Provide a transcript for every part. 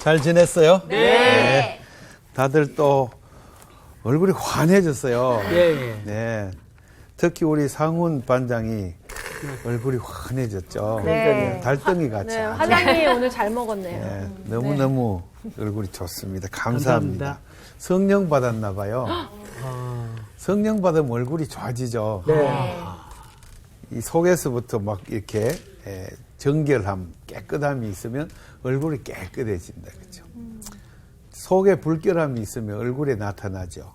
잘 지냈어요? 네. 다들 또 얼굴이 환해졌어요. 예. 네. 특히 우리 상훈 반장이 얼굴이 환해졌죠. 네. 달덩이 같이. 네, 아주. 화장이 오늘 잘 먹었네요. 네, 너무너무 얼굴이 좋습니다. 감사합니다. 성령 받았나 봐요. 성령 받으면 얼굴이 좋아지죠. 네. 이 속에서부터 막 이렇게 정결함, 깨끗함이 있으면 얼굴이 깨끗해진다. 그렇죠? 속에 불결함이 있으면 얼굴에 나타나죠.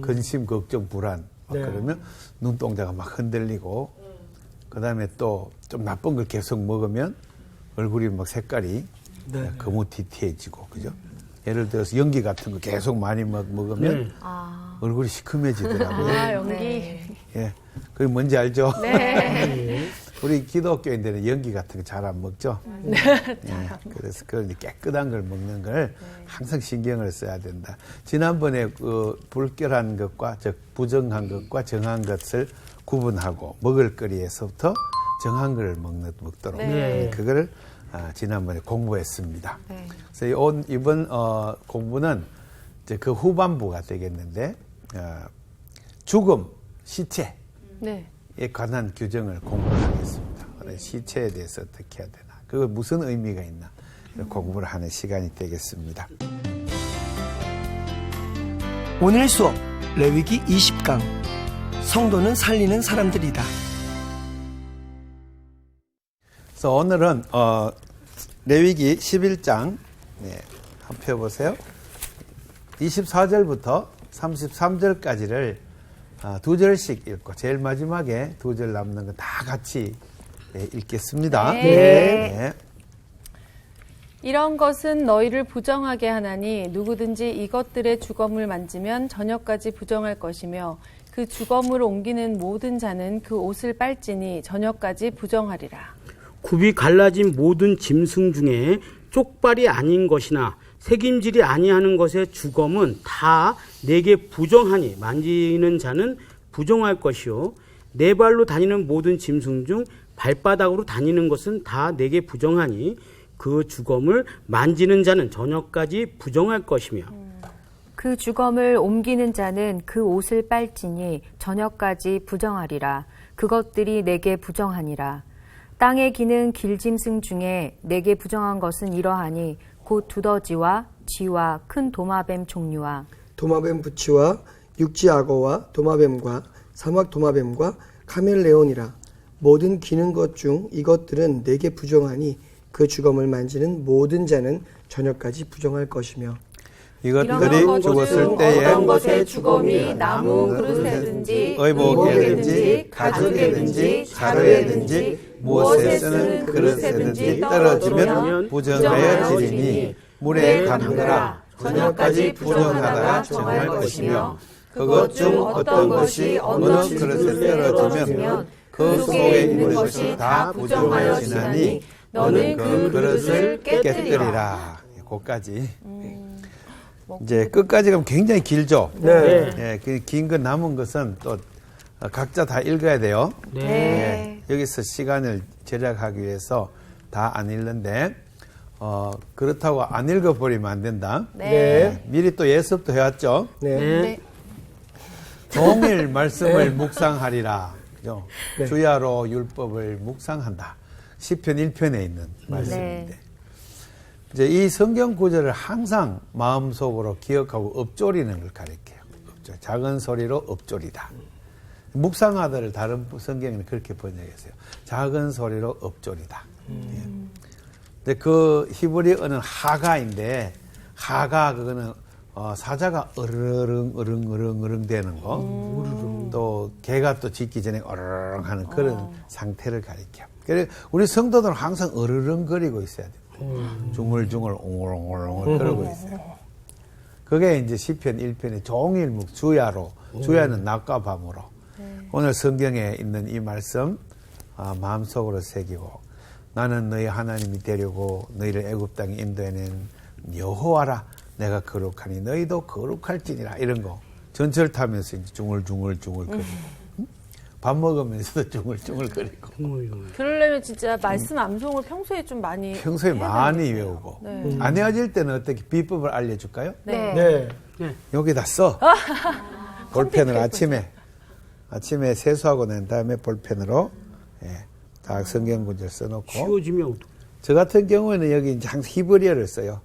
근심, 걱정, 불안. 네. 그러면 눈동자가 막 흔들리고 그다음에 또 좀 나쁜 걸 계속 먹으면 얼굴이 막 색깔이 네. 거무튀튀해지고 그죠? 예를 들어서 연기 같은 거 계속 많이 먹으면 얼굴이 시커매지더라고요. 아, 연기. 예, 그게 뭔지 알죠? 네. 우리 기독교인들은 연기 같은 거 잘 안 먹죠? 예, 그래서 그걸 깨끗한 걸 먹는 걸 항상 신경을 써야 된다. 지난번에 그 불결한 것과 즉 부정한 것과 정한 것을 구분하고 먹을거리에서부터 정한 걸 먹도록 네. 그거를 지난번에 공부했습니다. 네. 그래서 이번 공부는 이제 그 후반부가 되겠는데 죽음, 시체에 네. 관한 규정을 공부를 하겠습니다. 시체에 대해서 어떻게 해야 되나, 그거 무슨 의미가 있나 공부를 하는 시간이 되겠습니다. 오늘 수업 레위기 20강 성도는 살리는 사람들이다. 그래서 오늘은 레위기 11장 한번 펴보세요. 24절부터 33절까지를 두 절씩 읽고 제일 마지막에 두 절 남는 거 다 같이 읽겠습니다. 네. 이런 것은 너희를 부정하게 하나니 누구든지 이것들의 주검을 만지면 저녁까지 부정할 것이며 그 주검을 옮기는 모든 자는 그 옷을 빨지니 저녁까지 부정하리라. 굽이 갈라진 모든 짐승 중에 쪽발이 아닌 것이나 새김질이 아니하는 것의 주검은 다 내게 부정하니 만지는 자는 부정할 것이요 네 발로 다니는 모든 짐승 중 발바닥으로 다니는 것은 다 내게 부정하니 그 주검을 만지는 자는 저녁까지 부정할 것이며 그 주검을 옮기는 자는 그 옷을 빨지니 저녁까지 부정하리라. 그것들이 내게 부정하니라. 땅에 기는 길짐승 중에 내게 부정한 것은 이러하니 곧 두더지와 쥐와 큰 도마뱀 종류와 도마뱀 부치와 육지악어와 도마뱀과 사막 도마뱀과 카멜레온이라. 모든 기는 것 중 이것들은 내게 부정하니 그 주검을 만지는 모든 자는 저녁까지 부정할 것이며 이것들이 죽었을 때에 어떤 것의 주검이 나무 그릇에든지 의복에든지 가죽에든지 자루에든지 무엇에 쓰는 그릇에든지 떨어지면 부정하여 지리니 물에 담그라. 저녁까지 부정하다가 정할 것이며 그것 중 어떤 것이 어느 그릇에 떨어지면 그 속에 있는 것이 다 부정하여 지나니 너는 그 그릇을 깨뜨리라. 거기까지. 이제 끝까지 가면 굉장히 길죠. 네. 긴 거 남은 것은 또 각자 다 읽어야 돼요. 네. 여기서 시간을 절약하기 위해서 다 안 읽는데 그렇다고 안 읽어버리면 안 된다. 네. 미리 또 예습도 해왔죠. 네. 종일 말씀을 묵상하리라. 그죠? 네. 주야로 율법을 묵상한다. 시편 1편에 있는 말씀인데 이제 이 성경 구절을 항상 마음속으로 기억하고 읊조리는 걸 가리켜요. 작은 소리로 읊조리다. 묵상하다를 다른 성경에는 그렇게 번역했어요. 작은 소리로 읊조리다. 근데 그 히브리어는 하가인데 하가 그거는 사자가 어르릉 되는 거, 또 개가 또 짖기 전에 어르릉 하는 그런 상태를 가리켜. 그래서 우리 성도들은 항상 어르릉거리고 있어야 돼요. 중얼중얼 옹얼옹얼 그러고 있어요. 그게 이제 시편 1편의 종일묵 주야로, 주야는 낮과 밤으로. 오늘 성경에 있는 이 말씀 마음속으로 새기고 나는 너희 하나님이 되려고 너희를 애굽 땅에 인도해낸 여호와라. 내가 거룩하니 너희도 거룩할지니라. 이런 거 전철 타면서 이제 중얼중얼 거리고 밥 먹으면서도 중얼중얼거리고 그러려면 진짜 말씀 암송을 평소에 좀 많이 평소에 해야 많이 되겠네요. 외우고 네. 안 외워질 때는 어떻게 비법을 알려줄까요? 네. 네. 여기다 써. 볼펜을 아침에 세수하고 난 다음에 볼펜으로 다 성경 구절 써놓고. 쉬워지면 어떡해. 저 같은 경우에는 여기 이제 항상 히브리어를 써요.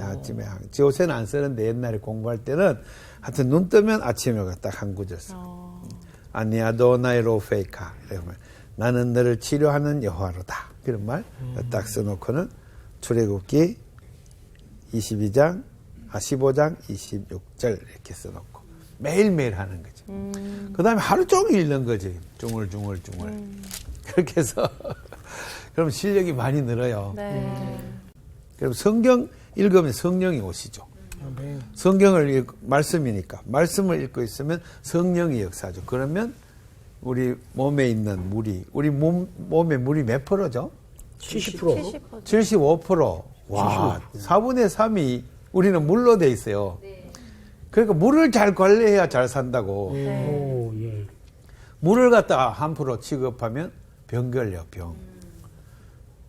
아침에 요새는 안 쓰는데 옛날에 공부할 때는 하여튼 눈 뜨면 아침에 딱 한 구절 써. 아니아도나이 로페이카. 이러면 나는 너를 치료하는 여호와로다. 그런 말 딱 써놓고는 출애굽기 15장 26절 이렇게 써놓고 매일매일 하는 거죠. 그 다음에 하루 종일 읽는 거지. 중얼중얼. 그렇게 해서 그럼 실력이 많이 늘어요. 네. 그럼 성경 읽으면 성령이 오시죠. 성경을 말씀이니까 말씀을 읽고 있으면 성령이 역사죠. 그러면 우리 몸에 있는 물이 우리 몸에 물이 몇 프로죠? 70%. 75%. 와, 4분의 3이 우리는 물로 돼 있어요. 그러니까 물을 잘 관리해야 잘 산다고. 오, 예. 물을 갖다가 함부로 취급하면 병 걸려, 병.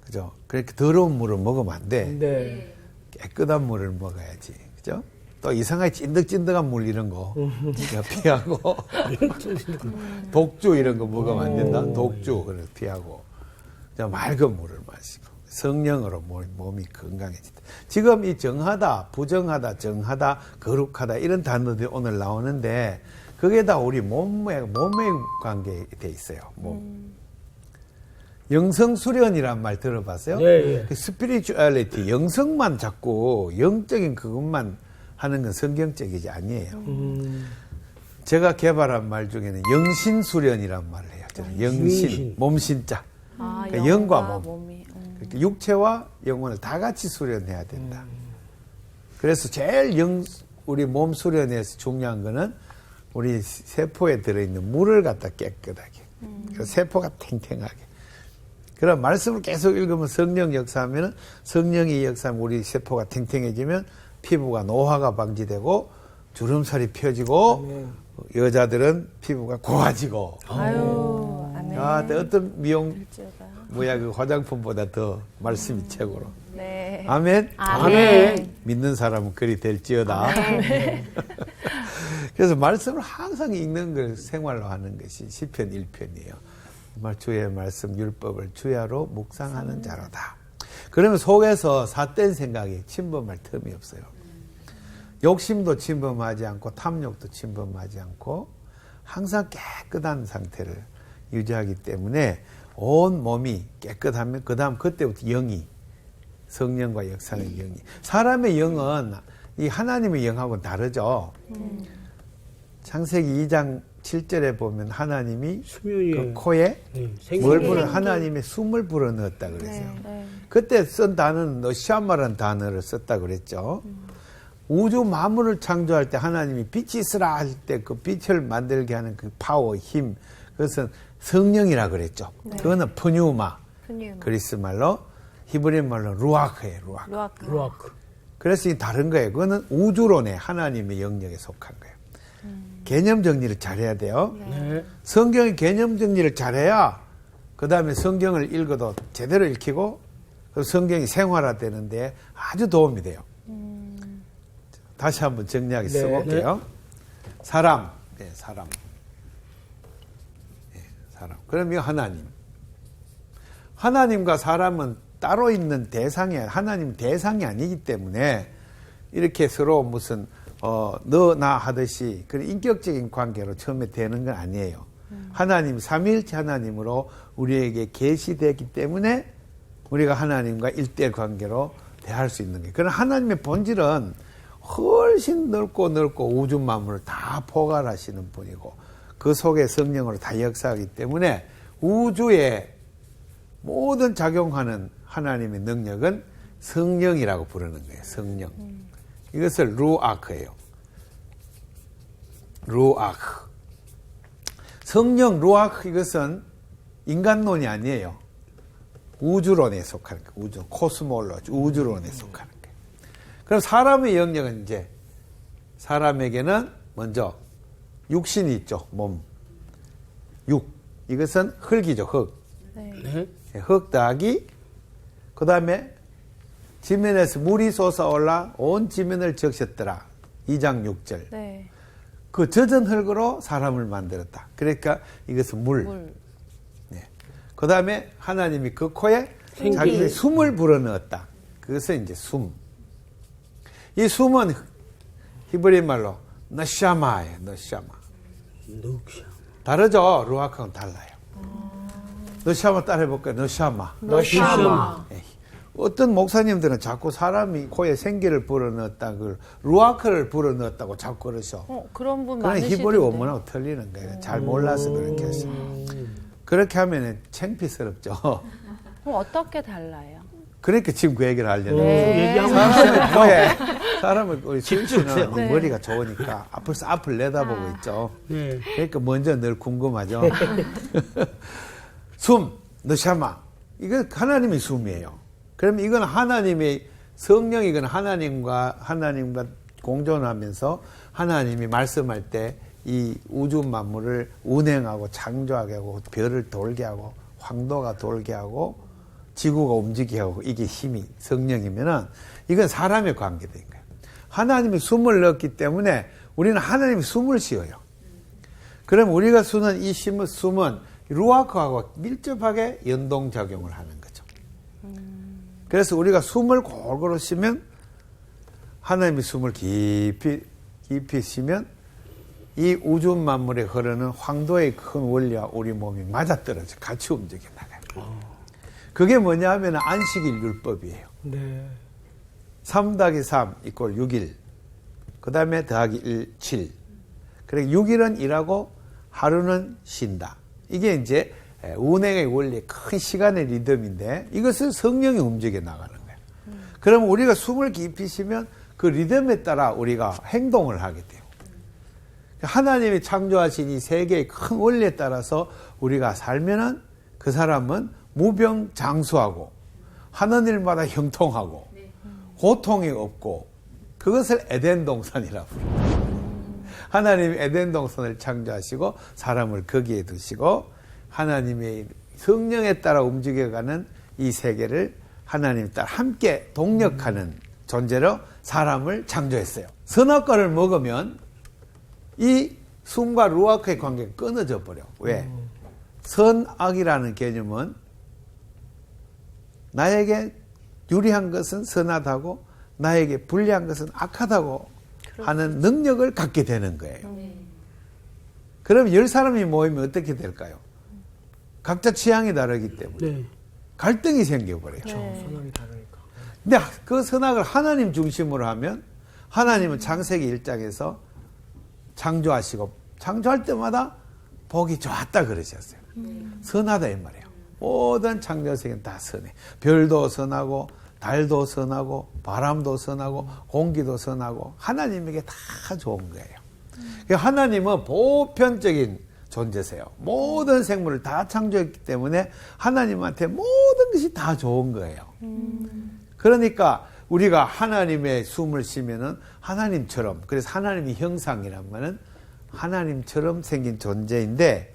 그죠? 그렇게 더러운 물을 먹으면 안 돼. 네. 깨끗한 물을 먹어야지. 그죠? 또 이상하게 찐득찐득한 물 이런 거 피하고 독주 이런 거 먹으면 안 된다. 독주 그걸 피하고 맑은 물을 마시고 성령으로 몸이 건강해진다. 지금 이 정하다, 부정하다, 정하다, 거룩하다 이런 단어들이 오늘 나오는데 그게 다 우리 몸의 관계에 돼 있어요. 몸. 영성수련이란 말 들어봤어요? 네. 스피리추얼리티, 영성만 자꾸 영적인 그것만 하는 건 성경적이지 아니에요. 제가 개발한 말 중에는 영신수련이란 말을 해요. 저는 영신, 몸신자. 그러니까 영과 몸. 그러니까 육체와 영혼을 다 같이 수련해야 된다. 그래서 제일 우리 몸 수련에서 중요한 거는 우리 세포에 들어있는 물을 갖다 깨끗하게. 그래서 세포가 탱탱하게. 그럼 말씀을 계속 읽으면 성령 역사하면 성령이 역사하면 우리 세포가 탱탱해지면 피부가 노화가 방지되고 주름살이 펴지고 여자들은 피부가 고와지고. 아유, 아멘. 어떤 미용 일지어다. 그 화장품보다 더 말씀이 최고로. 네. 아멘. 아멘. 믿는 사람은 그리 될지어다. 그래서 말씀을 항상 읽는 걸 생활로 하는 것이 시편 1편이에요. 정말 주의 말씀 율법을 주야로 묵상하는 자로다. 그러면 속에서 삿된 생각이 침범할 틈이 없어요. 욕심도 침범하지 않고 탐욕도 침범하지 않고 항상 깨끗한 상태를 유지하기 때문에 온 몸이 깨끗하면 그때부터 영이 성령과 역사의 영이 사람의 영은 이 하나님의 영하고는 다르죠. 창세기 2장 7절에 보면 하나님이 그 코에 뭘 하나님의 숨을 불어넣었다 그랬어요. 네. 그때 쓴 단어는 너시아마라는 단어를 썼다 그랬죠. 우주 만물을 창조할 때 하나님이 빛이 있으라 할 때 그 빛을 만들게 하는 그 파워, 힘, 그것은 성령이라 그랬죠. 그거는 푸뉴마, 그리스 말로, 히브리 말로 루아크예요, 루아크. 루아크. 그래서 이 다른 거예요. 그거는 우주론의 하나님의 영역에 속한 거예요. 개념 정리를 잘해야 돼요. 네. 성경의 개념 정리를 잘해야 그 다음에 성경을 읽어도 제대로 읽히고 그 성경이 생활화되는데 아주 도움이 돼요. 다시 한번 정리하게 써볼게요. 사람. 네, 사람. 네, 사람. 그럼 이거 하나님. 하나님과 사람은 따로 있는 대상이, 하나님 대상이 아니기 때문에 이렇게 서로 무슨, 너, 나 하듯이 그런 인격적인 관계로 처음에 되는 건 아니에요. 하나님, 삼위일체 하나님으로 우리에게 계시되기 때문에 우리가 하나님과 일대 관계로 대할 수 있는 거예요. 그러나 하나님의 본질은 훨씬 넓고 우주 만물을 다 포괄하시는 분이고 그 속에 성령으로 다 역사하기 때문에 우주에 모든 작용하는 하나님의 능력은 성령이라고 부르는 거예요. 성령. 이것을 루아크예요. 루아크. 성령 루아크 이것은 인간론이 아니에요. 우주론에 속하는 거예요. 우주, 코스몰로지, 우주론에 속하는 거예요. 그럼 사람의 영역은 이제 사람에게는 먼저 육신이 있죠. 몸. 육. 이것은 흙이죠, 흙. 네. 네. 흙 더하기 그 다음에 지면에서 물이 솟아올라 온 지면을 적셨더라. 2장 6절. 네. 그 젖은 흙으로 사람을 만들었다. 그러니까 이것은 물. 물. 그 다음에 하나님이 그 코에 자기의 숨을 불어넣었다. 그것은 이제 숨. 이 숨은 히브리 말로 너샤마예요. 너샤마. 다르죠? 루아크하고는 달라요. 너샤마 따라해볼까요? 너샤마. 너샤마. 예. 어떤 목사님들은 자꾸 사람이 코에 생기를 불어넣었다, 그걸 루아크를 불어넣었다고 자꾸 그러셔. 그런 분 그건 많으시던데. 히브리 원문하고 틀리는 거예요. 잘 몰라서 그렇게 했어. 그렇게 하면 창피스럽죠. 그럼 어떻게 달라요? 그러니까 지금 그 얘기를 하려는 네. 거예요. 사람의 코에, 사람을, 우리 수희씨는 네. 머리가 좋으니까 앞을 내다보고 있죠. 네. 그러니까 먼저 늘 궁금하죠. 숨, 너샤마. 이거 하나님의 숨이에요. 그럼 이건 하나님의 성령이 이건 하나님과 공존하면서 하나님이 말씀할 때 이 우주 만물을 운행하고 창조하게 하고 별을 돌게 하고 황도가 돌게 하고 지구가 움직이게 하고 이게 힘이 성령이면은 이건 사람의 관계된 거예요. 하나님이 숨을 넣었기 때문에 우리는 하나님이 숨을 쉬어요. 그럼 우리가 쉬는 이 숨은 루아크하고 밀접하게 연동작용을 하는 거죠. 그래서 우리가 숨을 골고루 쉬면 하나님의 숨을 깊이 쉬면 이 우주 만물에 흐르는 황도의 큰 원리와 우리 몸이 맞아떨어져 같이 움직여 나가요. 그게 뭐냐 하면 안식일 율법이에요. 네. 3 더하기 3 이꼴 6일. 그 다음에 더하기 1, 7. 그래 6일은 일하고 하루는 쉰다. 이게 이제 운행의 원리의 큰 시간의 리듬인데 이것을 성령이 움직여 나가는 거예요. 그럼 우리가 숨을 깊이 쉬면 그 리듬에 따라 우리가 행동을 하게 돼요. 하나님이 창조하신 이 세계의 큰 원리에 따라서 우리가 살면은 그 사람은 무병장수하고 하는 일마다 형통하고 고통이 없고 그것을 에덴 동산이라고 부릅니다. 하나님이 에덴 동산을 창조하시고 사람을 거기에 두시고 하나님의 성령에 따라 움직여가는 이 세계를 하나님 따라 함께 동력하는 존재로 사람을 창조했어요. 선악과를 먹으면 이 숨과 루아크의 관계가 끊어져 버려. 왜? 선악이라는 개념은 나에게 유리한 것은 선하다고 나에게 불리한 것은 악하다고 하는 능력을 갖게 되는 거예요. 그럼 10사람이 모이면 어떻게 될까요? 각자 취향이 다르기 때문에 네. 갈등이 생겨버려요. 선악이 다르니까. 근데 그 선악을 하나님 중심으로 하면 하나님은 창세기 1장에서 창조하시고 창조할 때마다 복이 좋았다 그러셨어요. 선하다 이 말이에요. 모든 창조세계는 다 선해. 별도 선하고 달도 선하고 바람도 선하고 공기도 선하고 하나님에게 다 좋은 거예요. 하나님은 보편적인 존재세요. 모든 생물을 다 창조했기 때문에 하나님한테 모든 것이 다 좋은 거예요. 그러니까 우리가 하나님의 숨을 쉬면은 하나님처럼, 그래서 하나님의 형상이란 말은 하나님처럼 생긴 존재인데,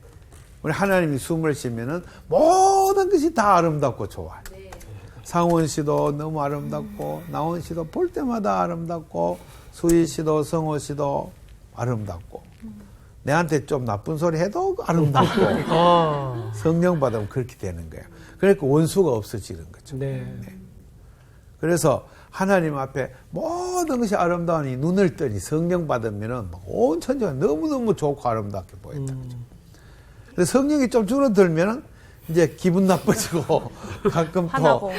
우리 하나님이 숨을 쉬면은 모든 것이 다 아름답고 좋아요. 상원 씨도 너무 아름답고, 나온 씨도 볼 때마다 아름답고, 수희 씨도 성호 씨도 아름답고, 내한테 좀 나쁜 소리 해도 아름답고, 성령 받으면 그렇게 되는 거예요. 그러니까 원수가 없어지는 거죠. 네. 그래서 하나님 앞에 모든 것이 아름다우니 눈을 뜨니 성령 받으면은 온 천지가 너무너무 좋고 아름답게 보인다. 그래서 성령이 좀 줄어들면은 이제 기분 나빠지고 가끔 또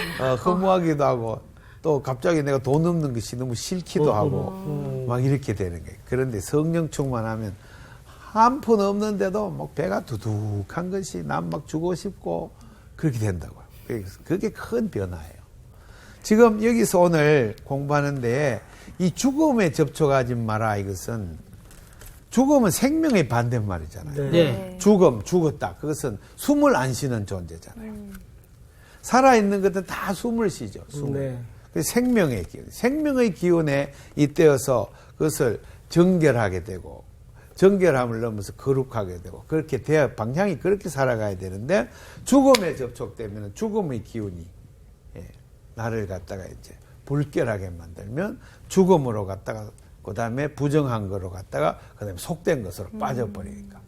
허무하기도 하고 또 갑자기 내가 돈 없는 것이 너무 싫기도 하고 막 이렇게 되는 거예요. 그런데 성령 충만하면 한 푼 없는데도 막 배가 두둑한 것이 난 막 주고 싶고 그렇게 된다고요. 그게 큰 변화예요. 지금 여기서 오늘 공부하는데 이 죽음에 접촉하지 마라 이것은 죽음은 생명의 반대말이잖아요. 네. 죽음, 죽었다. 그것은 숨을 안 쉬는 존재잖아요. 살아있는 것은 다 숨을 쉬죠. 숨을. 네. 그래서 생명의 기운. 생명의 기운에 잇대어서 그것을 정결하게 되고 정결함을 넘어서 거룩하게 되고 그렇게 돼야 방향이 그렇게 살아가야 되는데 죽음에 접촉되면 죽음의 기운이 나를 갖다가 이제 불결하게 만들면 죽음으로 갔다가 그다음에 부정한 거로 갔다가 그다음에 속된 것으로 빠져버리니까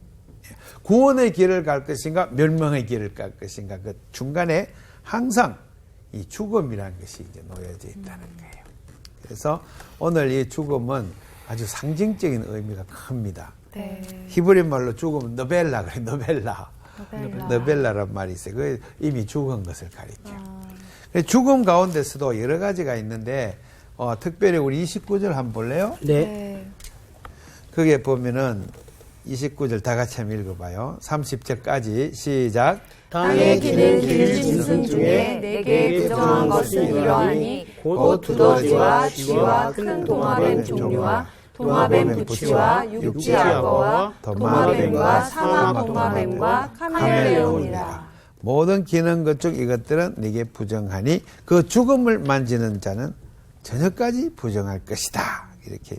구원의 길을 갈 것인가 멸망의 길을 갈 것인가 그 중간에 항상 이 죽음이라는 것이 이제 놓여져 있다는 거예요. 그래서 오늘 이 죽음은 아주 상징적인 의미가 큽니다. 네. 히브리 말로 죽음은 너벨라 그래, 너벨라란 말이 있어요. 그 이미 죽은 것을 가리켜요. 죽음 가운데서도 여러 가지가 있는데 특별히 우리 29절 한번 볼래요? 네. 거기에 보면은 29절 다 같이 한번 읽어봐요. 30절까지 시작. 땅에 기는 길짐승 중에 내게 부정한 것은 이러하니 곧 두더지와 쥐와 큰 도마뱀 종류와 도마뱀 부치와 육지악어와 도마뱀과 사막 도마뱀과 카멜레온이라. 모든 기는 것 중 이것들은 네게 부정하니 그 죽음을 만지는 자는 저녁까지 부정할 것이다. 이렇게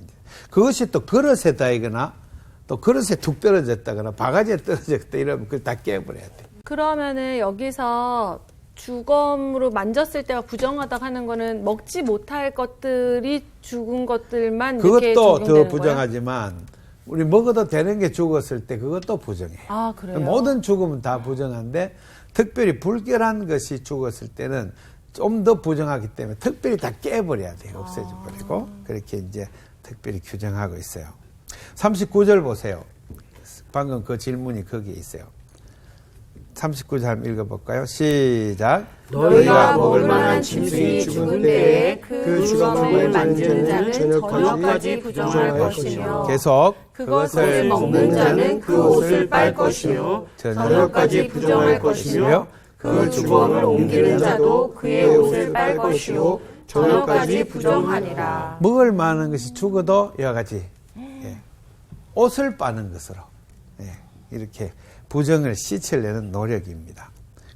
그것이 또 그릇에 닿거나 또 그릇에 툭 떨어졌다거나 바가지에 떨어졌다 이러면 그걸 다 깨버려야 돼. 그러면은 여기서 죽음으로 만졌을 때가 부정하다고 하는 거는 먹지 못할 것들이 죽은 것들만 이렇게 그것도 더 적용되는 부정하지만 우리 먹어도 되는 게 죽었을 때 그것도 부정해. 아, 그래요? 모든 죽음은 다 부정한데 특별히 불결한 것이 죽었을 때는 좀 더 부정하기 때문에 특별히 다 깨버려야 돼요. 없애줘버리고. 그렇게 이제 특별히 규정하고 있어요. 39절 보세요. 방금 그 질문이 거기에 있어요. 39절 한번 읽어볼까요? 시작. 너희가 먹을 만한 짐승이 죽은 때에 그 죽음을 만지는 자는 저녁까지 부정할 것이며 계속 그것을 먹는 자는 그 옷을 빨 것이며 저녁까지 부정할 것이며 그 죽음을 옮기는 자도 그의 옷을 빨 것이요 저녁까지 부정하니라. 먹을 만한 것이 죽어도 이와 같이 옷을 빠는 것으로 이렇게 부정을 씻으려는 노력입니다.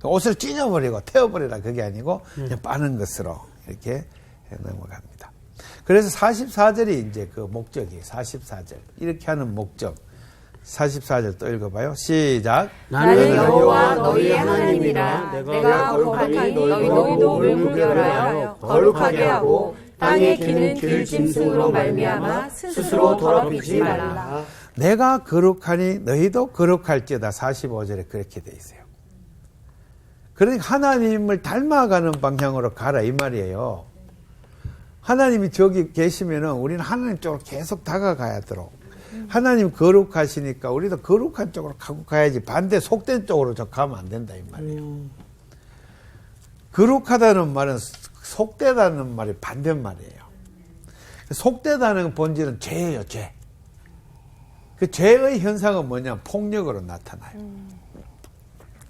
옷을 찢어버리고 태워버리라 그게 아니고 그냥 빠는 것으로 이렇게 넘어갑니다. 그래서 44절이 이제 그 목적이에요. 44절 이렇게 하는 목적. 44절 또 읽어봐요. 시작. 나는 여호와 너희의 하나님이라. 내가 거룩하니 너희도 몸을 구별하여 거룩하게 하고 땅에 기는 길짐승으로 말미암아 스스로 더럽히지 말라. 내가 거룩하니 너희도 거룩할지어다. 45절에 그렇게 돼 있어요. 그러니까 하나님을 닮아가는 방향으로 가라 이 말이에요. 하나님이 저기 계시면은 우리는 하나님 쪽으로 계속 다가가야 되도록. 하나님 거룩하시니까 우리도 거룩한 쪽으로 가고 가야지 반대 속된 쪽으로 저 가면 안 된다 이 말이에요. 거룩하다는 말은 속되다는 말이 반대말이에요. 속되다는 본질은 죄예요, 죄. 그 죄의 현상은 뭐냐면 폭력으로 나타나요.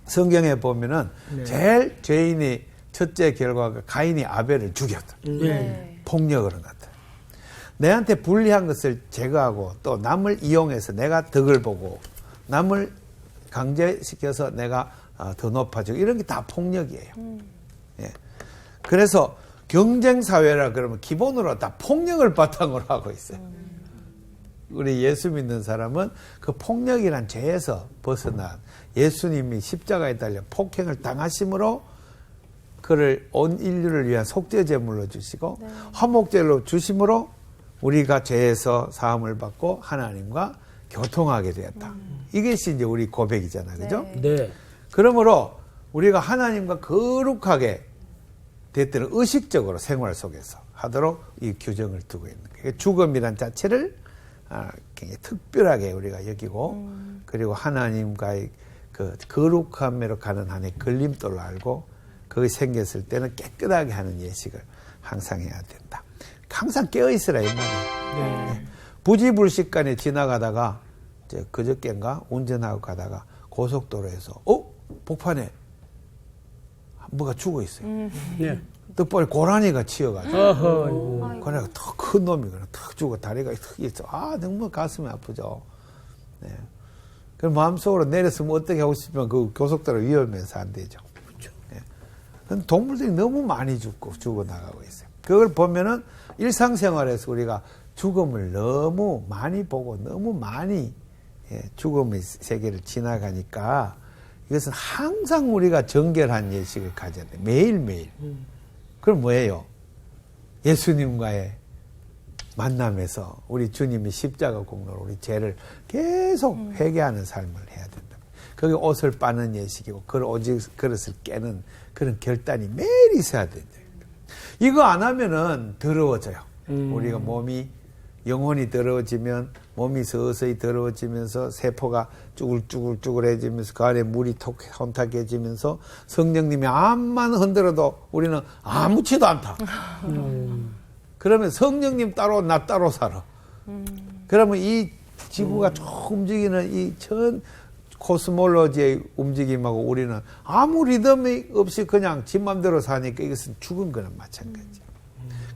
성경에 보면은 제일 죄인이 첫째 결과가 가인이 아벨을 죽였다. 폭력으로 나타나요. 내한테 불리한 것을 제거하고 또 남을 이용해서 내가 덕을 보고 남을 강제시켜서 내가 더 높아지고 이런 게 다 폭력이에요. 예. 그래서 경쟁사회라 그러면 기본으로 다 폭력을 바탕으로 하고 있어요. 우리 예수 믿는 사람은 그 폭력이란 죄에서 벗어난 예수님이 십자가에 달려 폭행을 당하심으로 그를 온 인류를 위한 속죄제물로 주시고 화목제로 주심으로 우리가 죄에서 사함을 받고 하나님과 교통하게 되었다. 이것이 이제 우리 고백이잖아요. 그죠? 네. 그러므로 우리가 하나님과 거룩하게 됐다는 의식적으로 생활 속에서 하도록 이 규정을 두고 있는 거예요. 죽음이란 자체를 굉장히 특별하게 우리가 여기고 그리고 하나님과의 그 거룩함으로 가는 한의 걸림돌로 알고 그것이 생겼을 때는 깨끗하게 하는 예식을 항상 해야 된다. 항상 깨어있으라 이 말이에요. 부지불식간에 지나가다가 이제 그저께인가 운전하고 가다가 고속도로에서 복판에 뭐가 죽어 있어요. 뜻벌 고라니가 치여가지고 고라니가 더 큰 놈이 턱 죽어 다리가 턱 있어. 정말 가슴이 아프죠. 네. 그럼 마음속으로 내렸으면 어떻게 하고 싶으면 그 고속도로 위험해서 안 되죠. 그렇죠. 네. 동물들이 너무 많이 죽어 나가고 있어요. 그걸 보면은 일상생활에서 우리가 죽음을 너무 많이 보고 너무 많이 죽음의 세계를 지나가니까 이것은 항상 우리가 정결한 예식을 가져야 돼. 매일매일. 그럼 뭐예요? 예수님과의 만남에서 우리 주님이 십자가 공로로 우리 죄를 계속 회개하는 삶을 해야 된다. 그게 옷을 빠는 예식이고 그 오직 그릇을 깨는 그런 결단이 매일 있어야 된다. 이거 안 하면은 더러워져요. 우리가 몸이 영혼이 더러워지면 몸이 서서히 더러워지면서 세포가 쭈글쭈글쭈글해지면서 그 안에 물이 혼탁해지면서 성령님이 암만 흔들어도 우리는 아무렇지도 않다. 그러면 성령님 따로 나 따로 살아. 그러면 이 지구가 쭉 움직이는 이 전 코스몰로지의 움직임하고 우리는 아무 리듬이 없이 그냥 지 맘대로 사니까 이것은 죽은 거나 마찬가지예요.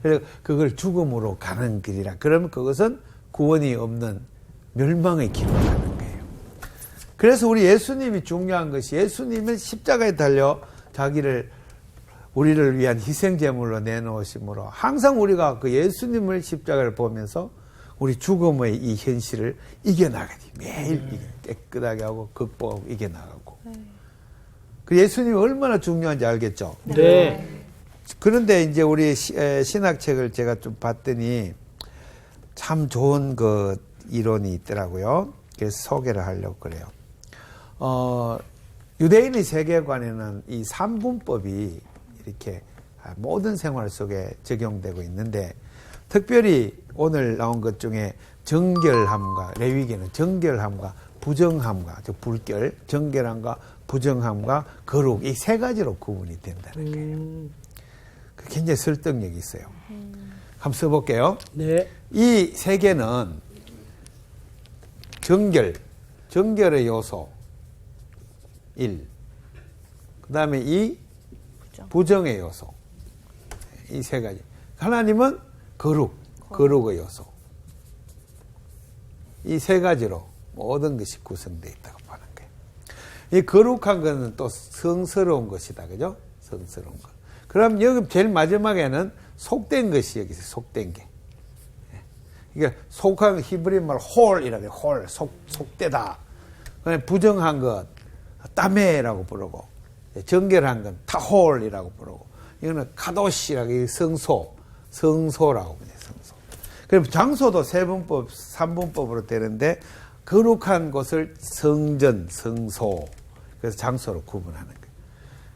그래서 그걸 죽음으로 가는 길이라. 그러면 그것은 구원이 없는 멸망의 길로 가는 거예요. 그래서 우리 예수님이 중요한 것이 예수님은 십자가에 달려 자기를 우리를 위한 희생제물로 내놓으심으로 항상 우리가 그 예수님을 십자가를 보면서 우리 죽음의 이 현실을 이겨나가지. 매일 깨끗하게 하고 극복하고 이겨나가고. 그 예수님이 얼마나 중요한지 알겠죠? 네. 그런데 이제 우리 신학책을 제가 좀 봤더니 참 좋은 그 이론이 있더라고요. 그래서 소개를 하려고 그래요. 유대인의 세계관에는 이 삼분법이 이렇게 모든 생활 속에 적용되고 있는데 특별히 오늘 나온 것 중에 정결함과 레위기는 정결함과 부정함과 즉 불결, 정결함과 부정함과 거룩 이 세 가지로 구분이 된다는 거예요. 굉장히 설득력이 있어요. 한번 써볼게요. 네. 이 세 개는 정결의 요소 1, 그 다음에 이 부정의 요소 이 세 가지. 하나님은 거룩의 요소 이 세 가지로 모든 것이 구성되어 있다고 보는 거예요. 이 거룩한 것은 또 성스러운 것이다. 그죠? 성스러운 것. 그럼 여기 제일 마지막에는 속된 것이 여기서 속된 게. 이게 속한 히브리 말 홀이라고 해요. 속되다. 부정한 것, 따메라고 부르고, 정결한 건 타홀이라고 부르고, 이거는 카도시라고 성소라고 부르죠. 성소. 그럼 장소도 세분법, 삼분법으로 되는데, 거룩한 곳을 성전, 성소. 그래서 장소로 구분하는 거예요.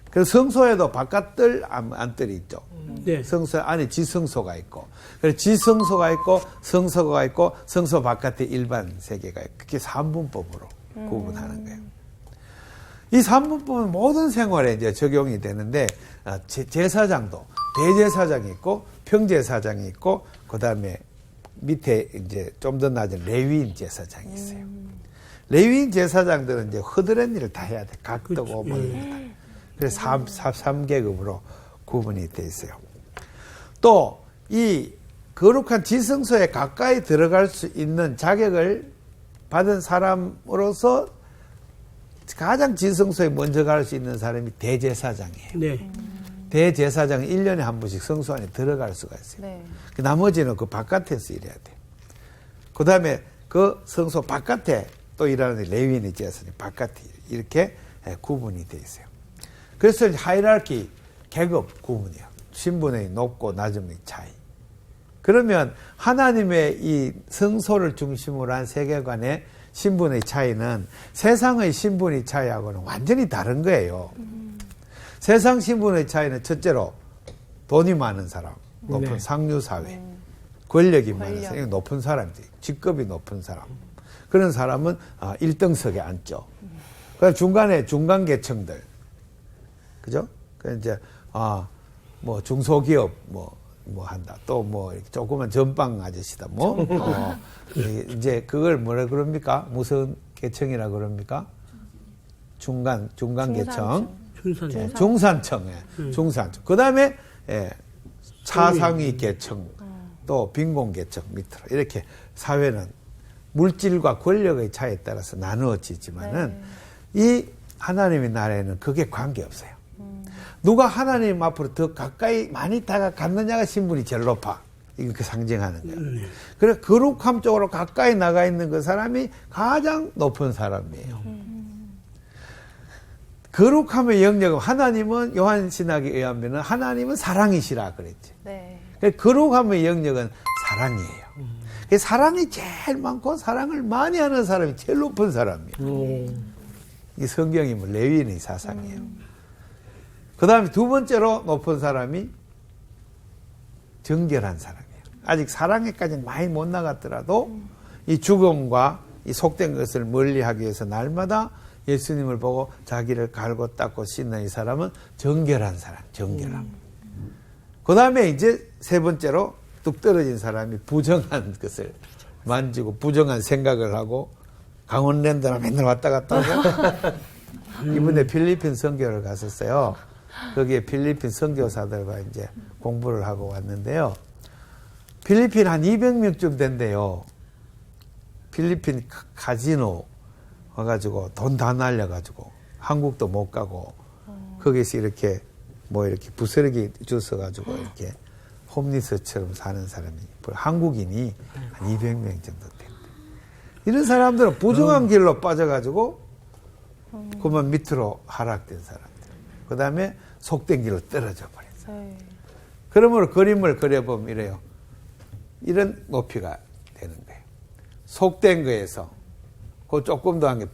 그래서 성소에도 바깥뜰, 안뜰이 있죠. 네. 성소 안에 지성소가 있고, 그래서 지성소가 있고, 성소가 있고, 성소 바깥에 일반 세계가 있고, 그게 삼분법으로 구분하는 거예요. 이 삼분법은 모든 생활에 이제 적용이 되는데, 제사장도 대제사장이 있고, 평제사장이 있고, 그 다음에 밑에 이제 좀 더 낮은 레위인 제사장이 있어요. 레위인 제사장들은 이제 허드렛 일을 다 해야 돼. 각 뜨고 뭐 그래서 3계급으로 구분이 돼 있어요. 또 이 거룩한 지성소에 가까이 들어갈 수 있는 자격을 받은 사람으로서 가장 지성소에 먼저 갈 수 있는 사람이 대제사장이에요. 네. 대제사장은 1년에 한 번씩 성소 안에 들어갈 수가 있어요. 네. 그 나머지는 그 바깥에서 일해야 돼. 그 다음에 그 성소 바깥에 또 일하는 레위인의 제사장이 바깥에 이렇게 구분이 돼 있어요. 그래서 하이라키 계급 구분이에요. 신분의 높고 낮음의 차이. 그러면 하나님의 이 성소를 중심으로 한 세계관의 신분의 차이는 세상의 신분의 차이하고는 완전히 다른 거예요. 세상 신분의 차이는 첫째로 돈이 많은 사람, 높은 네. 상류사회, 권력이 많은 사람, 높은 사람들, 직급이 높은 사람. 그런 사람은 1등석에 앉죠. 그 중간에 중간계층들, 그죠? 그 이제, 뭐 중소기업, 뭐 한다. 또 뭐 조그만 전빵 아저씨다. 이제 그걸 뭐라 그럽니까? 무슨 계층이라 그럽니까? 중간계층. 중산층. 중산층. 그 다음에, 차상위 계층, 또 빈곤계층 밑으로. 이렇게 사회는 물질과 권력의 차이에 따라서 나누어지지만은, 이 하나님의 나라에는 그게 관계없어요. 누가 하나님 앞으로 더 가까이 많이 다가갔느냐가 신분이 제일 높아. 이렇게 상징하는 거예요. 그래 거룩함 쪽으로 가까이 나가 있는 그 사람이 가장 높은 사람이에요. 거룩함의 영역은 하나님은 요한신학에 의하면 하나님은 사랑이시라 그랬지. 네. 거룩함의 영역은 사랑이에요. 그 사랑이 제일 많고 사랑을 많이 하는 사람이 제일 높은 사람이에요. 이 성경이 뭐 레위인의 사상이에요. 그 다음에 두 번째로 높은 사람이 정결한 사람이에요. 아직 사랑에까지는 많이 못 나갔더라도 이 죽음과 이 속된 것을 멀리하기 위해서 날마다 예수님을 보고 자기를 갈고 닦고 씻는 이 사람은 정결한 사람, 정결함. 그 다음에 이제 세 번째로 뚝 떨어진 사람이 부정한 것을 만지고 부정한 생각을 하고 강원랜드나 맨날 왔다 갔다 하고 이번에 필리핀 선교를 갔었어요. 거기에 필리핀 선교사들과 이제 공부를 하고 왔는데요. 필리핀 한 200명쯤 된대요. 필리핀 카지노 와가지고 돈 다 날려가지고 한국도 못 가고 거기서 이렇게 뭐 이렇게 부스러기 주워가지고 이렇게 홈리스처럼 사는 사람이 한국인이 한 200명 정도 된대. 이런 사람들은 부정한 길로 빠져가지고 그만 밑으로 하락된 사람들. 그 다음에 속된 길로 떨어져 버린 사람. 그러므로 그림을 그려보면 이래요. 이런 높이가 되는 거예요. 속된 거에서 그 조금 더 한 게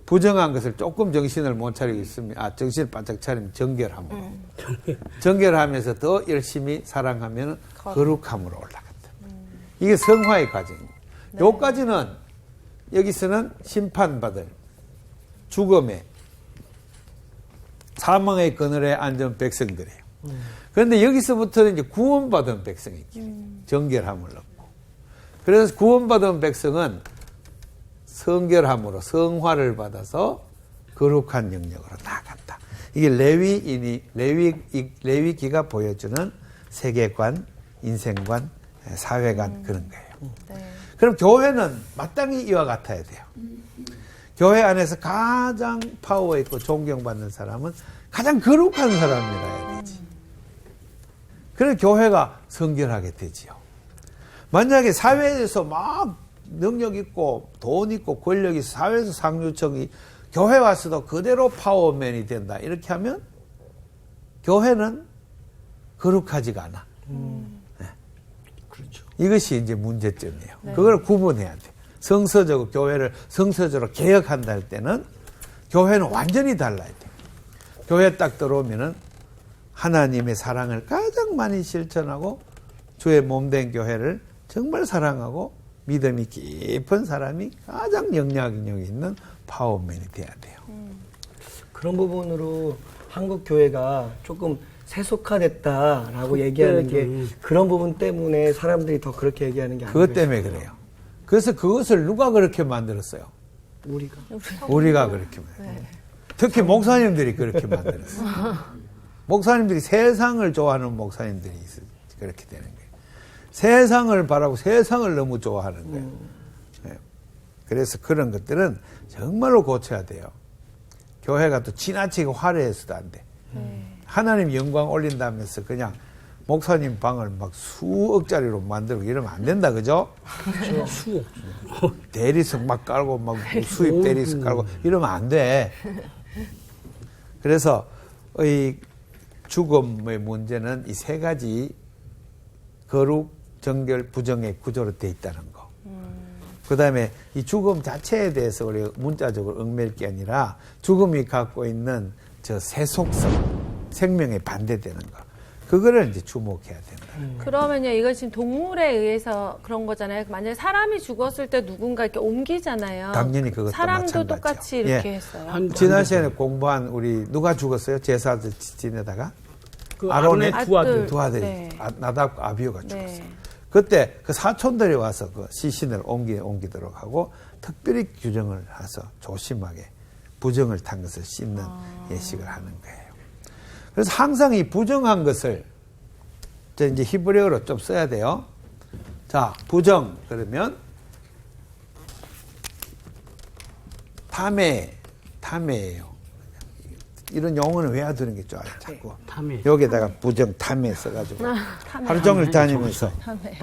부정한 것을 조금 정신을 못 차리고 있으면 정신을 바짝 차리면 정결함으로 정결하면서 더 열심히 사랑하면 거룩함으로 올라간다. 이게 성화의 과정입니다. 여기까지는 여기서는 심판받을 죽음의 사망의 그늘에 앉은 백성들이에요. 그런데 여기서부터는 이제 구원받은 백성이 정결함을 얻고 그래서 구원받은 백성은 성결함으로 성화를 받아서 거룩한 영역으로 나아간다. 이게 레위기가 보여주는 세계관, 인생관, 사회관 그런 거예요. 네. 그럼 교회는 마땅히 이와 같아야 돼요. 교회 안에서 가장 파워 있고 존경받는 사람은 가장 거룩한 사람이라야 되지. 그래서 교회가 성결하게 되지요. 만약에 사회에서 막 능력 있고 돈 있고 권력 있고 사회에서 상류층이 교회 와서도 그대로 파워맨이 된다. 이렇게 하면 교회는 거룩하지가 않아. 네. 그렇죠. 이것이 이제 문제점이에요. 네. 그걸 구분해야 돼. 성서적으로 교회를 성서적으로 개혁한다 할 때는 교회는 완전히 달라야 돼. 교회 딱 들어오면은 하나님의 사랑을 가장 많이 실천하고 주의 몸된 교회를 정말 사랑하고 믿음이 깊은 사람이 가장 영향력이 있는 파워맨이 돼야 돼요. 그런 부분으로 한국 교회가 조금 세속화됐다라고 얘기하는 게 그런 부분 때문에 사람들이 더 그렇게 얘기하는 게 아니에요. 그것 때문에 그래요. 그래서 그것을 누가 그렇게 만들었어요? 우리가 그렇게 만들었어요. 네. 특히 목사님들이 그렇게 만들었어요. 목사님들이 세상을 좋아하는 목사님들이 그렇게 되는 거예요. 세상을 바라고 세상을 너무 좋아하는 거예요. 네. 그래서 그런 것들은 정말로 고쳐야 돼요. 교회가 또 지나치게 화려해서도 안 돼. 하나님 영광 올린다면서 그냥 목사님 방을 막 수억짜리로 만들고 이러면 안 된다, 그죠? 그렇죠. 수억. 대리석 막 깔고 막 수입 대리석 깔고 이러면 안 돼. 그래서 이 죽음의 문제는 이 세 가지 거룩, 정결, 부정의 구조로 돼 있다는 거. 그 다음에 이 죽음 자체에 대해서 우리가 문자적으로 얽매일 게 아니라 죽음이 갖고 있는 저 세속성, 생명에 반대되는 거. 그거를 이제 주목해야 된다. 그러면요, 이거 지금 동물에 의해서 그런 거잖아요. 만약에 사람이 죽었을 때 누군가 이렇게 옮기잖아요. 당연히 그것도 사람도 마찬가지죠. 똑같이 이렇게 예. 했어요. 지난 시간에 공부한 우리 누가 죽었어요? 제사들 지내다가? 그 아론의 두 아들. 두 아들이 네. 나답과 아비후가 죽었어요. 네. 그때 그 사촌들이 와서 그 시신을 옮기도록 하고 특별히 규정을 해서 조심하게 부정을 탄 것을 씻는 예식을 하는 거예요. 그래서 항상 이 부정한 것을 이제 히브리어로 좀 써야 돼요. 자, 부정 그러면 탐해예요. 이런 용어는 외워두는 게 좋아요. 자꾸 탐해. 여기다가 부정 탐해 써가지고 하루 종일 다니면서 탐해.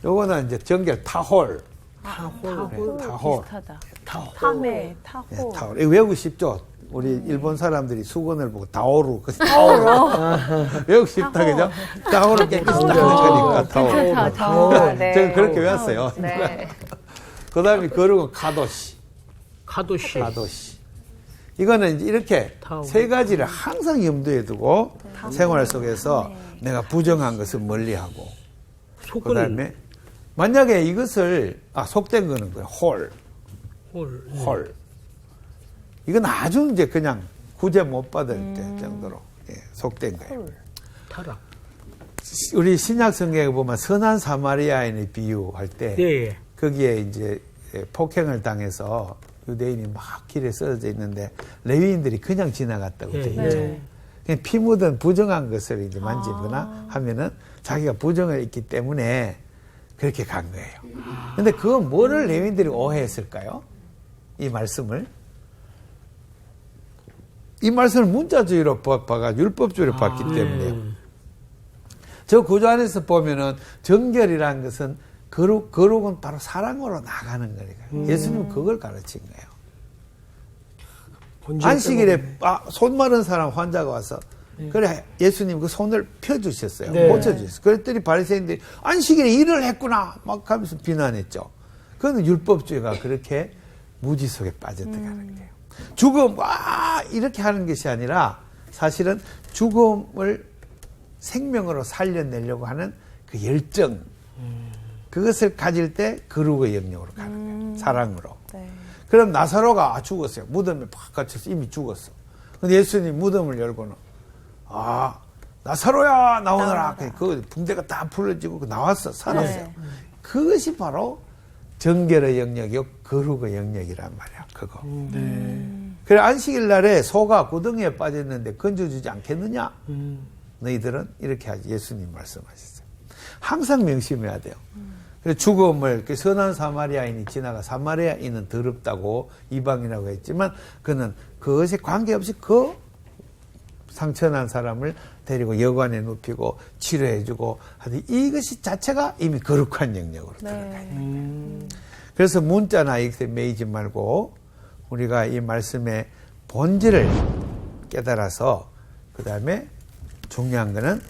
요거는 이제 정결 타홀. 타홀 타홀. 비슷하다. 타홀. 탐해, 예, 타홀. 타홀. 이거 외우고 싶죠? 우리 일본 사람들이 수건을 보고 타오루. 타오루. 외우고 싶다, 그죠? 타오를 깨끗이 닦는 거니까 타올. 괜찮다. 타홀. 네. 저는 그렇게 외웠어요. 네. 그 다음에 거룩은 카도시. 카도시. 카도시. 이거는 이제 이렇게 타올. 세 가지를 항상 염두에 두고 생활 속에서 내가 부정한 것을 멀리하고 그 속은 다음에 만약에 이것을 속된 거는 거예요. 홀. 홀. 이건 아주 이제 그냥 구제 못 받을 때 정도로 속된 거예요. 타락. 우리 신약 성경에 보면 선한 사마리아인의 비유할 때 예. 거기에 이제 폭행을 당해서 유대인이 막 길에 쓰러져 있는데 레위인들이 그냥 지나갔다고 예. 돼 있죠. 네. 그냥 피 묻은 부정한 것을 이제 만지거나 하면은 자기가 부정을 있기 때문에 그렇게 간 거예요. 근데 그건 뭐를 레위인들이 오해했을까요? 이 말씀을. 이 말씀을 문자주의로 봐가 율법주의로 봤기 때문에 저 구조 안에서 보면은 정결이라는 것은 거룩은 바로 사랑으로 나가는 거니까요. 예수님은 그걸 가르친 거예요. 안식일에 손 마른 사람 환자가 와서 그래 예수님 그 손을 펴주셨어요. 네. 고쳐주셨어요. 그랬더니 바리새인들이 안식일에 일을 했구나 막 하면서 비난했죠. 그건 율법주의가 그렇게 무지 속에 빠져들어가는 거예요. 죽음 이렇게 하는 것이 아니라 사실은 죽음을 생명으로 살려내려고 하는 그 열정 그것을 가질 때 거룩의 영역으로 가는 거예요. 사랑으로. 네. 그럼 나사로가 죽었어요. 무덤에 팍 갇혀서 이미 죽었어. 근데 예수님 무덤을 열고는 나사로야 나오너라. 그 붕대가 다 풀어지고 나왔어. 살았어요. 네. 그것이 바로 정결의 영역이요 거룩의 영역이란 말이야. 그거. 그래 안식일 날에 소가 구덩이에 빠졌는데 건져주지 않겠느냐? 너희들은 이렇게 하지. 예수님 말씀하셨어요. 항상 명심해야 돼요. 그래서 죽음을 그 선한 사마리아인이 지나가 사마리아인은 더럽다고 이방이라고 했지만 그는 그것에 관계없이 그 상처난 사람을 데리고 여관에 눕히고 치료해주고 하더니 이것이 자체가 이미 거룩한 영역으로 들어가요. 그래서 문자나 이것에 매이지 말고 우리가 이 말씀의 본질을 깨달아서 그 다음에 중요한 거는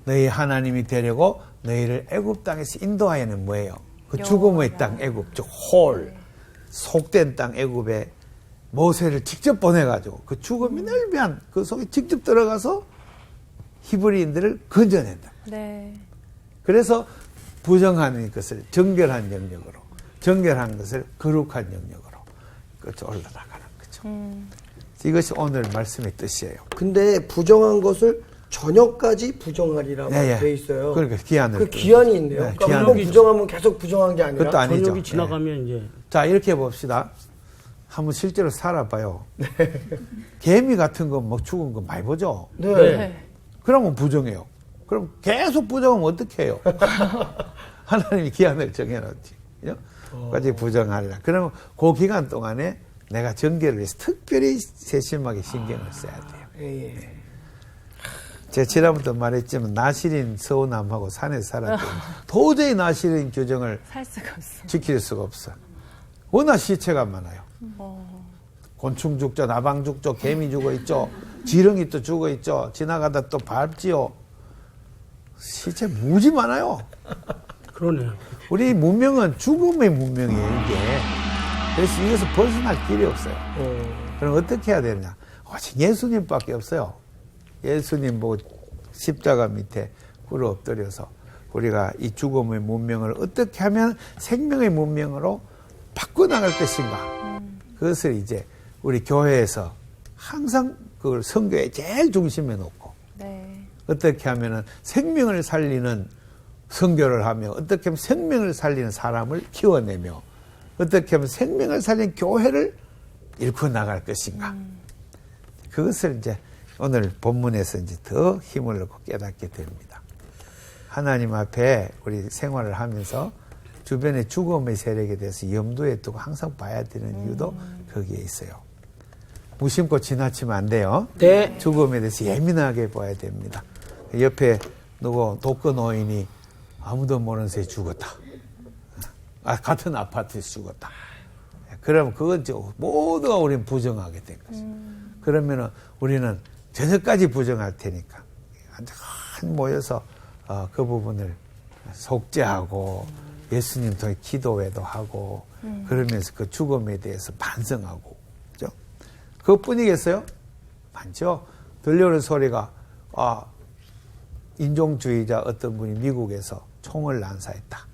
너희 하나님이 되려고 너희를 애굽 땅에서 인도하여는 뭐예요? 그 죽음의 땅 애굽, 즉 홀, 속된 땅 애굽에 모세를 직접 보내가지고 그 죽음이 넓면 그 속에 직접 들어가서 히브리인들을 건져낸다. 네. 그래서 부정하는 것을 정결한 영역으로, 정결한 것을 거룩한 영역으로 끝으로 올라가는 거죠. 이것이 오늘 말씀의 뜻이에요. 근데 부정한 것을 저녁까지 부정하리라고 돼 있어요. 그러니까 기한을. 그 기한이 있네요. 네, 그러니까 한번 부정하면 계속 부정한 게 아니라. 그것도 아니죠. 저녁이 지나가면 이제 자, 이렇게 봅시다. 한번 실제로 살아봐요. 개미 같은 거 뭐 죽은 거 많이 보죠? 네. 네. 그러면 부정해요. 그럼 계속 부정하면 어떻게 해요? 하나님이 기한을 정해놨지. 까지 부정하리라. 그러면 그 기간 동안에 내가 정결을 위해서 특별히 세심하게 신경을 써야 돼요. 예. 제가 지난번도 말했지만 나시린 서우남하고 산에서 살았더니 도저히 나시린 규정을 살 수가 없어. 지킬 수가 없어. 워낙 시체가 많아요. 곤충 죽죠, 나방 죽죠, 개미 죽어 있죠, 지렁이 또 죽어 있죠, 지나가다 또 밟지요. 시체 무지 많아요. 그러네요. 우리 문명은 죽음의 문명이에요, 이게. 그래서 이것을 벗어날 길이 없어요. 그럼 어떻게 해야 되느냐? 오직 예수님밖에 없어요. 예수님 보고 십자가 밑에 꿇어 엎드려서 우리가 이 죽음의 문명을 어떻게 하면 생명의 문명으로 바꿔나갈 것인가. 그것을 이제 우리 교회에서 항상 그걸 선교의 제일 중심에 놓고 네. 어떻게 하면은 생명을 살리는 선교를 하며 어떻게 하면 생명을 살리는 사람을 키워내며 어떻게 하면 생명을 살리는 교회를 일궈 나갈 것인가. 그것을 이제 오늘 본문에서 이제 더 힘을 얻고 깨닫게 됩니다. 하나님 앞에 우리 생활을 하면서 주변의 죽음의 세력에 대해서 염두에 두고 항상 봐야 되는 이유도 거기에 있어요. 무심코 지나치면 안 돼요. 네. 죽음에 대해서 예민하게 봐야 됩니다. 옆에 누구 독거노인이 아무도 모르는 새에 죽었다. 같은 아파트에서 죽었다. 그러면 그건 모두가 우리는 부정하게 된 거죠. 그러면은 우리는 저녁까지 부정할 테니까 한 모여서 그 부분을 속죄하고 예수님 통해 기도회도 하고 그러면서 그 죽음에 대해서 반성하고 그죠? 그것뿐이겠어요? 많죠. 들려오는 소리가 인종주의자 어떤 분이 미국에서 총을 난사했다.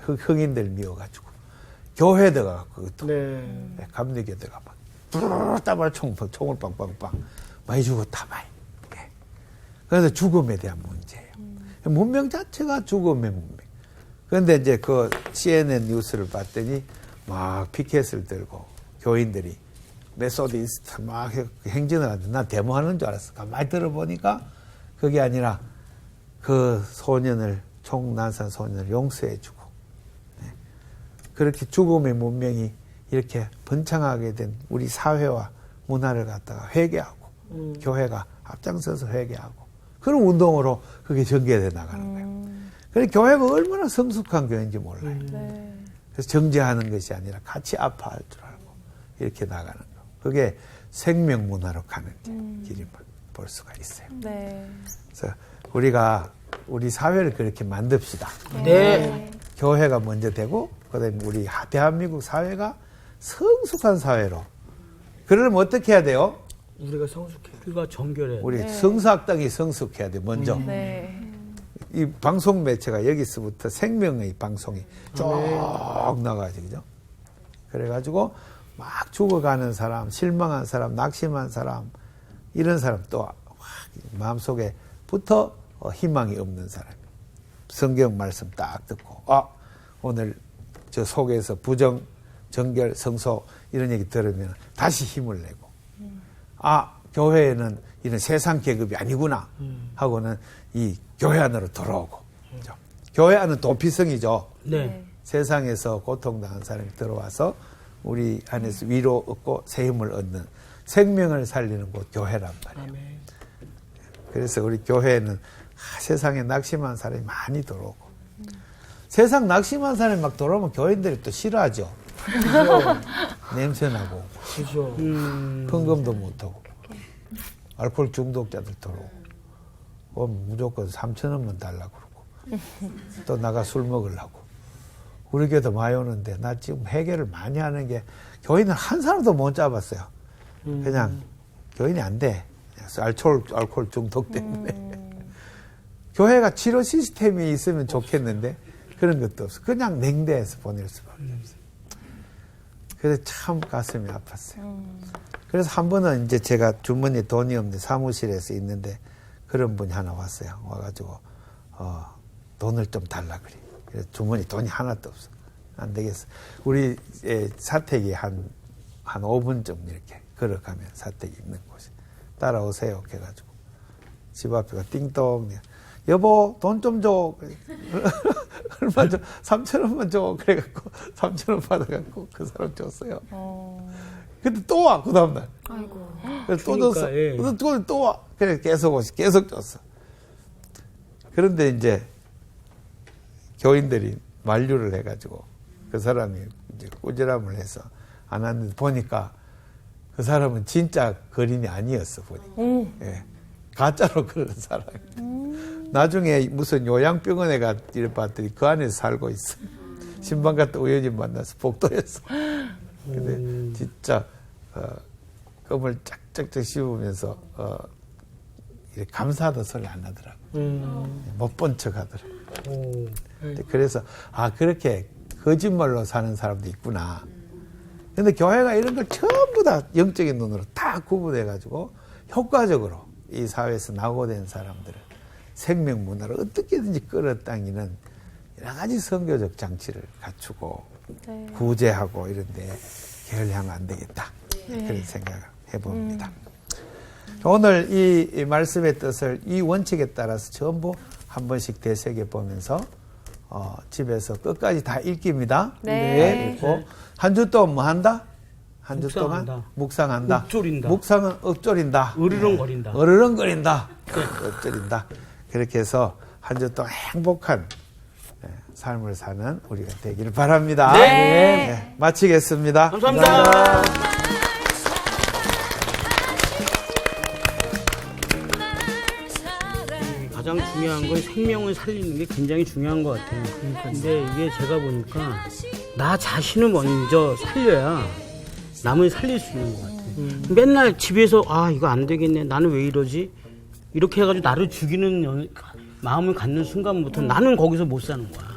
흑인들 미워가지고 교회 들어가고 그것도 감리교 들어가 막 따발 총을 빵빵빵 많이 죽었다 많이. 그래서 죽음에 대한 문제예요. 문명 자체가 죽음의 문명. 그런데 이제 그 CNN 뉴스를 봤더니 막 피켓을 들고 교인들이 메소디스트 막 행진을 하는데 난 데모하는 줄 알았어. 가만히 들어보니까 그게 아니라 그 소년을 총 난사한 소년을 용서해주고 그렇게 죽음의 문명이 이렇게 번창하게 된 우리 사회와 문화를 갖다가 회개하고 교회가 앞장서서 회개하고 그런 운동으로 그게 전개돼 나가는 거예요. 그래서 교회가 얼마나 성숙한 교회인지 몰라요. 그래서 정죄하는 것이 아니라 같이 아파할 줄 알고 이렇게 나가는 거. 그게 생명 문화로 가는 길임을 볼 수가 있어요. 네. 그래서 우리가 우리 사회를 그렇게 만듭시다. 네. 교회가 먼저 되고 그다음에 우리 대한민국 사회가 성숙한 사회로. 그러려면 어떻게 해야 돼요? 우리가 성숙해. 우리가 정결해. 우리 성사학당이 성숙해야 돼. 먼저. 네. 이 방송 매체가 여기서부터 생명의 방송이 쭉 나가지 그죠? 그래가지고 막 죽어가는 사람, 실망한 사람, 낙심한 사람 이런 사람 또 마음속에부터 희망이 없는 사람. 성경 말씀 딱 듣고 오늘 저 속에서 부정, 정결, 성소 이런 얘기 들으면 다시 힘을 내고 교회에는 이런 세상 계급이 아니구나 하고는 이 교회 안으로 돌아오고 그렇죠? 교회 안은 도피성이죠. 네. 세상에서 고통당한 사람이 들어와서 우리 안에서 위로 얻고 새 힘을 얻는 생명을 살리는 곳 교회란 말이에요. 아멘. 그래서 우리 교회에는 세상에 낙심한 사람이 많이 들어오고 세상 낙심한 사람이 막 들어오면 교인들이 또 싫어하죠. 냄새나고 그죠. 헌금도 못하고 알코올 중독자들 들어오고 무조건 3,000원만 달라고 그러고 또 나가 술 먹으려고 우리 교회도 많이 오는데 나 지금 해결을 많이 하는 게 교인을 한 사람도 못 잡았어요. 그냥 교인이 안 돼. 알코올 중독 때문에. 교회가 치료 시스템이 있으면 좋겠는데 그런 것도 없어. 그냥 냉대해서 보낼 수밖에 없어요. 그래서 참 가슴이 아팠어요. 그래서 한 번은 이제 제가 주머니에 돈이 없는데 사무실에서 있는데 그런 분이 하나 왔어요. 와가지고 돈을 좀 달라 그래. 그래서 주머니 돈이 하나도 없어. 안 되겠어. 우리 사택이 한 5분쯤 이렇게 걸어가면 사택이 있는 곳이. 따라오세요. 해가지고 집 앞에가 띵동. 여보 돈 좀 줘. 얼마 줘? 3,000원만 줘. 그래갖고 3,000원 받아갖고 그 사람 줬어요. 근데 또 와. 그 다음날. 아이고. 그래서 또 줬어. 예. 또 와. 그래 계속 줬어. 그런데 이제 교인들이 만류를 해가지고 그 사람이 이제 꾸지람을 해서 안 왔는데 보니까 그 사람은 진짜 거린이 아니었어 보니까. 예. 가짜로 그런 사람이. 나중에 무슨 요양병원에 가 이래 봤더니 그 안에서 살고 있어. 신방 갔다 우연히 만나서 복도였어. 근데 진짜 껌을 짝짝짝 씹으면서 이렇게 감사하다 소리 안 하더라고. 못 본 척 하더라고. 그래서 그렇게 거짓말로 사는 사람도 있구나. 근데 교회가 이런 걸 전부 다 영적인 눈으로 다 구분해가지고 효과적으로 이 사회에서 낙오된 사람들을 생명 문화를 어떻게든지 끌어당기는 여러 가지 선교적 장치를 갖추고 구제하고 이런데 게을리하면 안 되겠다. 그런 생각을 해봅니다. 오늘 이 말씀의 뜻을 이 원칙에 따라서 전부 한 번씩 되새겨 보면서 집에서 끝까지 다 읽기입니다. 네. 읽고 한 주 동안 뭐 한다? 한 주 묵상한다. 동안 묵상한다. 읊조린다. 묵상은 읊조린다. 으르렁거린다. 어르렁거린다. 읊조린다. 그렇게 해서 한 주 동안 행복한 삶을 사는 우리가 되기를 바랍니다. 네. 마치겠습니다. 감사합니다. 가장 중요한 건 생명을 살리는 게 굉장히 중요한 것 같아요. 근데 이게 제가 보니까 나 자신을 먼저 살려야 남을 살릴 수 있는 것 같아요. 맨날 집에서 이거 안 되겠네. 나는 왜 이러지? 이렇게 해가지고 나를 죽이는 마음을 갖는 순간부터 나는 거기서 못 사는 거야.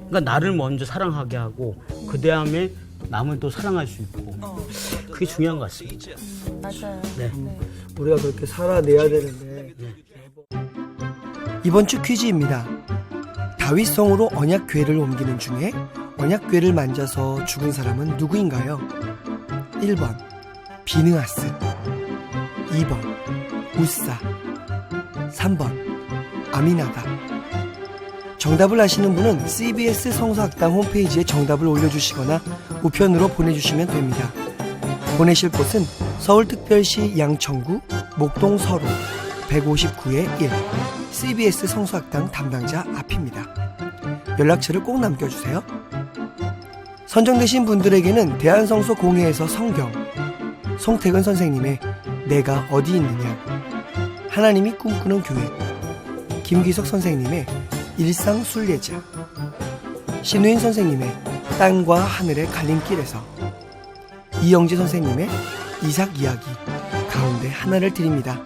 그러니까 나를 먼저 사랑하게 하고 그 다음에 남을 또 사랑할 수 있고 그게 중요한 것 같습니다. 맞아요. 네. 우리가 그렇게 살아내야 되는데. 이번 주 퀴즈입니다. 다윗성으로 언약궤를 옮기는 중에 언약궤를 만져서 죽은 사람은 누구인가요? 1번 비느하스, 2번 우사, 3번 아미나답. 정답을 아시는 분은 CBS 성서학당 홈페이지에 정답을 올려주시거나 우편으로 보내주시면 됩니다. 보내실 곳은 서울특별시 양천구 목동 서로 159-1 CBS 성서학당 담당자 앞입니다. 연락처를 꼭 남겨주세요. 선정되신 분들에게는 대한성서 공회에서 성경, 송태근 선생님의 내가 어디 있느냐, 하나님이 꿈꾸는 교회, 김기석 선생님의 일상 순례자, 신우인 선생님의 땅과 하늘의 갈림길에서, 이영지 선생님의 이삭 이야기 가운데 하나를 드립니다.